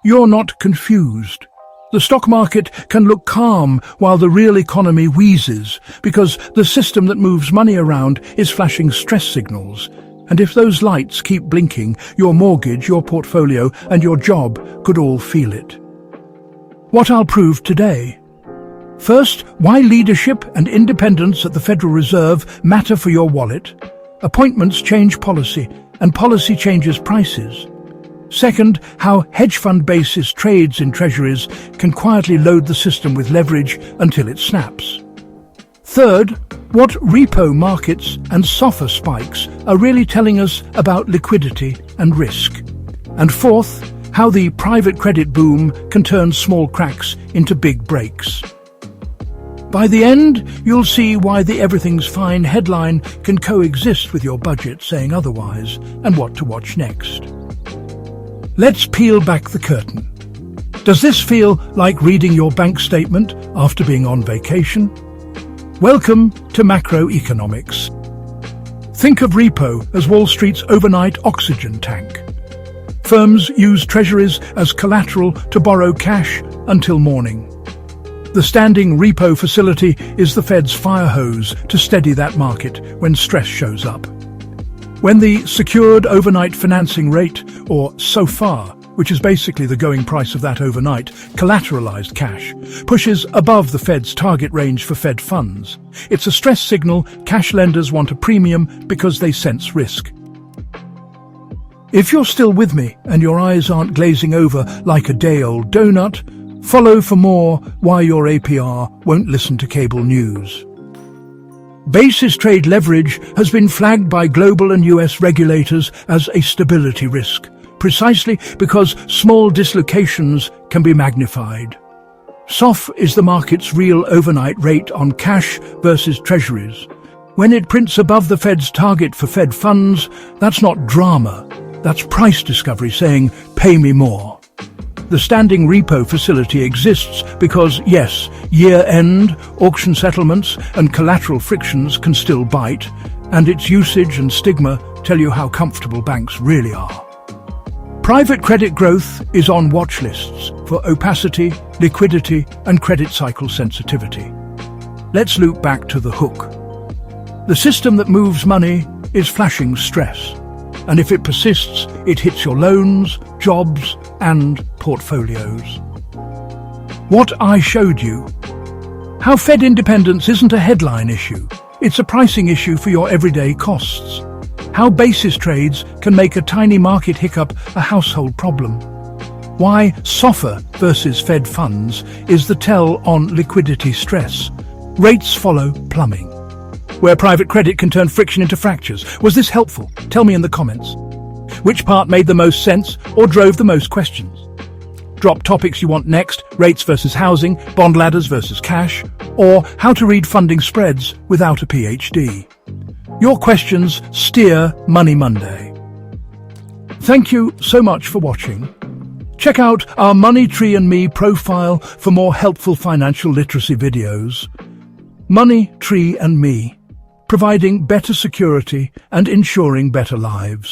You're not confused. The stock market can look calm while the real economy wheezes, because the system that moves money around is flashing stress signals. And if those lights keep blinking, your mortgage, your portfolio, and your job could all feel it. What I'll prove today. First, why leadership and independence at the Federal Reserve matter for your wallet. Appointments change policy, and policy changes prices. Second, how hedge fund basis trades in treasuries can quietly load the system with leverage until it snaps. Third, what repo markets and SOFR spikes are really telling us about liquidity and risk. And fourth, how the private credit boom can turn small cracks into big breaks. By the end, you'll see why the everything's fine headline can coexist with your budget saying otherwise, and what to watch next. Let's peel back the curtain. Does this feel like reading your bank statement after being on vacation? Welcome to macroeconomics. Think of repo as Wall Street's overnight oxygen tank. Firms use treasuries as collateral to borrow cash until morning. The standing repo facility is the Fed's fire hose to steady that market when stress shows up. When the secured overnight financing rate, or SOFR, which is basically the going price of that overnight collateralized cash, pushes above the Fed's target range for Fed funds, it's a stress signal. Cash lenders want a premium because they sense risk. If you're still with me and your eyes aren't glazing over like a day-old donut, follow for more why your APR won't listen to cable news. Basis trade leverage has been flagged by global and US regulators as a stability risk, precisely because small dislocations can be magnified. SOFR is the market's real overnight rate on cash versus treasuries. When it prints above the Fed's target for Fed funds, that's not drama, that's price discovery saying, pay me more. The standing repo facility exists because, yes, year-end, auction settlements and collateral frictions can still bite, and its usage and stigma tell you how comfortable banks really are. Private credit growth is on watch lists for opacity, liquidity, and credit cycle sensitivity. Let's loop back to the hook. The system that moves money is flashing stress, and if it persists, it hits your loans, jobs, and portfolios. What I showed you. How Fed independence isn't a headline issue, it's a pricing issue for your everyday costs. How basis trades can make a tiny market hiccup a household problem. Why SOFR versus Fed funds is the tell on liquidity stress. Rates follow plumbing. Where private credit can turn friction into fractures. Was this helpful? Tell me in the comments. Which part made the most sense or drove the most questions? Drop topics you want next, rates versus housing, bond ladders versus cash, or how to read funding spreads without a PhD. Your questions steer Money Monday. Thank you so much for watching. Check out our Money Tree and Me profile for more helpful financial literacy videos. Money Tree and Me, providing better security and ensuring better lives.